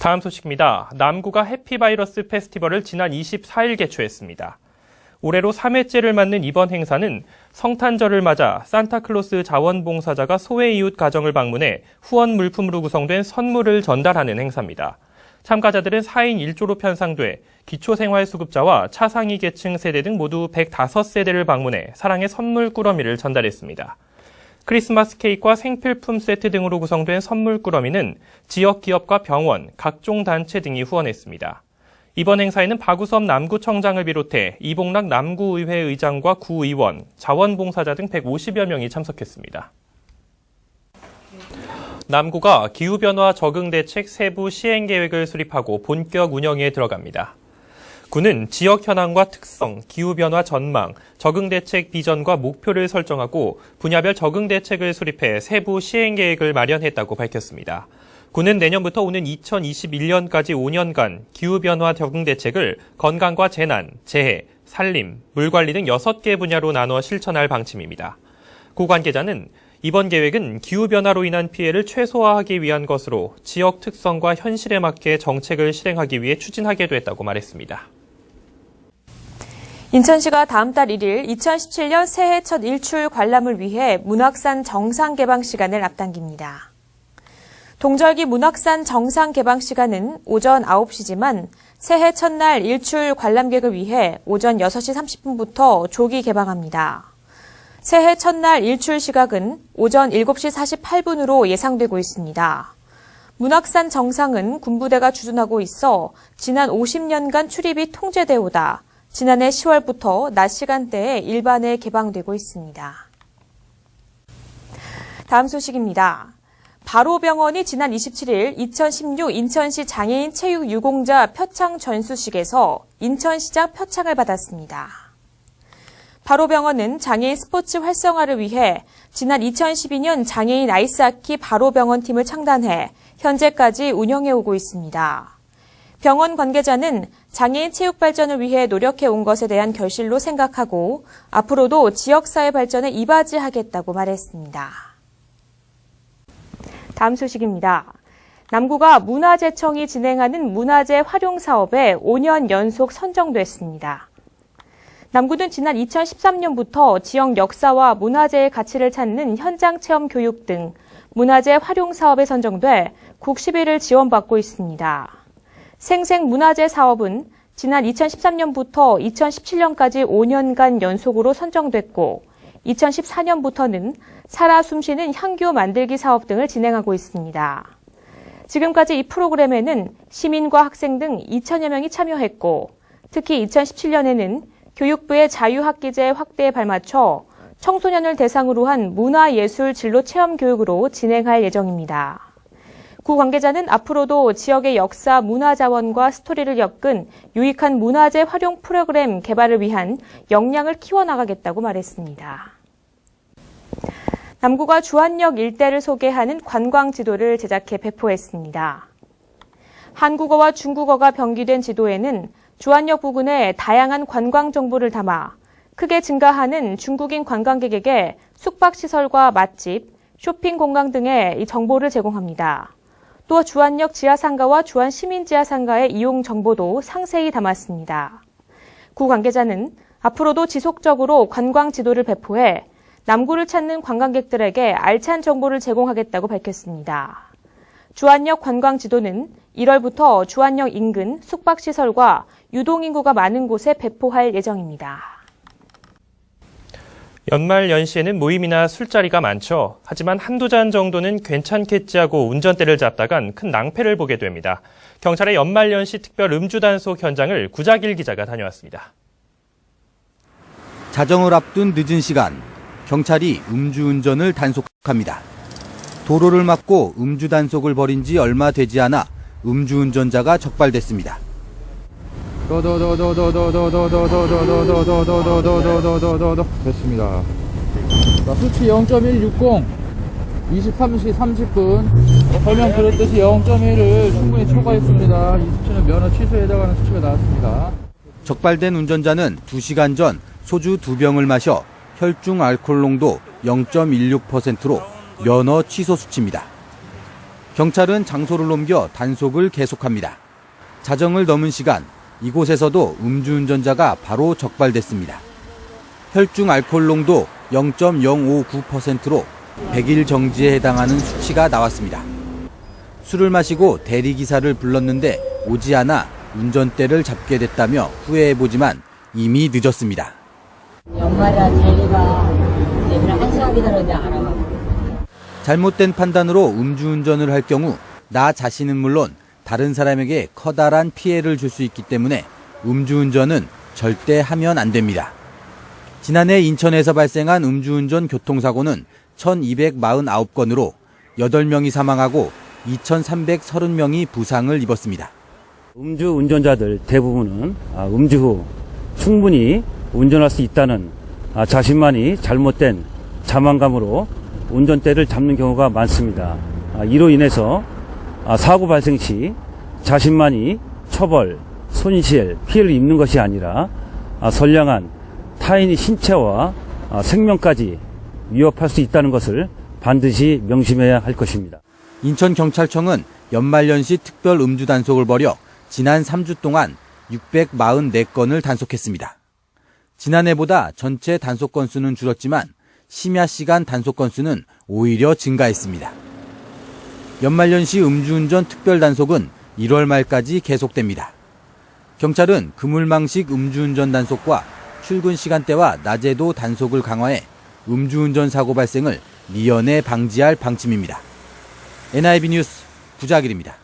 다음 소식입니다. 남구가 해피바이러스 페스티벌을 지난 24일 개최했습니다. 올해로 3회째를 맞는 이번 행사는 성탄절을 맞아 산타클로스 자원봉사자가 소외 이웃 가정을 방문해 후원 물품으로 구성된 선물을 전달하는 행사입니다. 참가자들은 4인 1조로 편성돼 기초생활수급자와 차상위 계층 세대 등 모두 105세대를 방문해 사랑의 선물 꾸러미를 전달했습니다. 크리스마스 케이크와 생필품 세트 등으로 구성된 선물 꾸러미는 지역 기업과 병원, 각종 단체 등이 후원했습니다. 이번 행사에는 박우섭 남구청장을 비롯해 이봉락 남구의회 의장과 구의원, 자원봉사자 등 150여 명이 참석했습니다. 남구가 기후변화 적응대책 세부 시행계획을 수립하고 본격 운영에 들어갑니다. 구는 지역 현황과 특성, 기후변화 전망, 적응대책 비전과 목표를 설정하고 분야별 적응대책을 수립해 세부 시행계획을 마련했다고 밝혔습니다. 구는 내년부터 오는 2021년까지 5년간 기후변화 적응대책을 건강과 재난, 재해, 산림, 물관리 등 6개 분야로 나누어 실천할 방침입니다. 구 관계자는 이번 계획은 기후변화로 인한 피해를 최소화하기 위한 것으로 지역 특성과 현실에 맞게 정책을 실행하기 위해 추진하게 됐다고 말했습니다. 인천시가 다음 달 1일 2017년 새해 첫 일출 관람을 위해 문학산 정상 개방 시간을 앞당깁니다. 동절기 문학산 정상 개방 시간은 오전 9시지만 새해 첫날 일출 관람객을 위해 오전 6시 30분부터 조기 개방합니다. 새해 첫날 일출 시각은 오전 7시 48분으로 예상되고 있습니다. 문학산 정상은 군부대가 주둔하고 있어 지난 50년간 출입이 통제돼 오다 지난해 10월부터 낮 시간대에 일반에 개방되고 있습니다. 다음 소식입니다. 바로병원이 지난 27일 2016 인천시 장애인 체육 유공자 표창 전수식에서 인천시장 표창을 받았습니다. 바로병원은 장애인 스포츠 활성화를 위해 지난 2012년 장애인 아이스하키 바로병원 팀을 창단해 현재까지 운영해오고 있습니다. 병원 관계자는 장애인 체육 발전을 위해 노력해온 것에 대한 결실로 생각하고 앞으로도 지역사회 발전에 이바지하겠다고 말했습니다. 다음 소식입니다. 남구가 문화재청이 진행하는 문화재 활용 사업에 5년 연속 선정됐습니다. 남구는 지난 2013년부터 지역 역사와 문화재의 가치를 찾는 현장 체험 교육 등 문화재 활용 사업에 선정돼 국 10위를 지원받고 있습니다. 생생문화재 사업은 지난 2013년부터 2017년까지 5년간 연속으로 선정됐고 2014년부터는 살아 숨쉬는 향교 만들기 사업 등을 진행하고 있습니다. 지금까지 이 프로그램에는 시민과 학생 등 2천여 명이 참여했고 특히 2017년에는 교육부의 자유학기제 확대에 발맞춰 청소년을 대상으로 한 문화예술 진로 체험 교육으로 진행할 예정입니다. 구 관계자는 앞으로도 지역의 역사, 문화자원과 스토리를 엮은 유익한 문화재 활용 프로그램 개발을 위한 역량을 키워나가겠다고 말했습니다. 남구가 주안역 일대를 소개하는 관광지도를 제작해 배포했습니다. 한국어와 중국어가 병기된 지도에는 주안역 부근에 다양한 관광 정보를 담아 크게 증가하는 중국인 관광객에게 숙박시설과 맛집, 쇼핑 공간 등의 정보를 제공합니다. 또 주안역 지하상가와 주안 시민지하상가의 이용 정보도 상세히 담았습니다. 구 관계자는 앞으로도 지속적으로 관광 지도를 배포해 남구를 찾는 관광객들에게 알찬 정보를 제공하겠다고 밝혔습니다. 주안역 관광 지도는 1월부터 주안역 인근 숙박시설과 유동인구가 많은 곳에 배포할 예정입니다. 연말 연시에는 모임이나 술자리가 많죠. 하지만 한두 잔 정도는 괜찮겠지 하고 운전대를 잡다간 큰 낭패를 보게 됩니다. 경찰의 연말 연시 특별 음주 단속 현장을 구자길 기자가 다녀왔습니다. 자정을 앞둔 늦은 시간, 경찰이 음주운전을 단속합니다. 도로를 막고 음주 단속을 벌인 지 얼마 되지 않아 음주운전자가 적발됐습니다. 됐습니다. 수치 0.160, 23시 30분. 설명 드렸듯이 0.1을 충분히 초과했습니다. 이 수치는 면허 취소에 해당하는 수치가 나왔습니다. 적발된 운전자는 2시간 전 소주 2병을 마셔 혈중 알코올 농도 0.16%로 면허 취소 수치입니다. 경찰은 장소를 옮겨 단속을 계속합니다. 자정을 넘은 시간, 이곳에서도 음주운전자가 바로 적발됐습니다. 혈중 알코올 농도 0.059%로 100일 정지에 해당하는 수치가 나왔습니다. 술을 마시고 대리기사를 불렀는데 오지 않아 운전대를 잡게 됐다며 후회해보지만 이미 늦었습니다. 연말이라 대리가 내비를 1시간 기다렸는데 안 와. 잘못된 판단으로 음주운전을 할 경우 나 자신은 물론 다른 사람에게 커다란 피해를 줄 수 있기 때문에 음주운전은 절대 하면 안 됩니다. 지난해 인천에서 발생한 음주운전 교통사고는 1249건으로 8명이 사망하고 2330명이 부상을 입었습니다. 음주운전자들 대부분은 음주 후 충분히 운전할 수 있다는 자신만이 잘못된 자만감으로 운전대를 잡는 경우가 많습니다. 이로 인해서 사고 발생 시 자신만이 처벌, 손실, 피해를 입는 것이 아니라 선량한 타인의 신체와 생명까지 위협할 수 있다는 것을 반드시 명심해야 할 것입니다. 인천경찰청은 연말연시 특별 음주 단속을 벌여 지난 3주 동안 644건을 단속했습니다. 지난해보다 전체 단속 건수는 줄었지만 심야 시간 단속 건수는 오히려 증가했습니다. 연말연시 음주운전 특별 단속은 1월 말까지 계속됩니다. 경찰은 그물망식 음주운전 단속과 출근 시간대와 낮에도 단속을 강화해 음주운전 사고 발생을 미연에 방지할 방침입니다. NIB 뉴스 구자길입니다.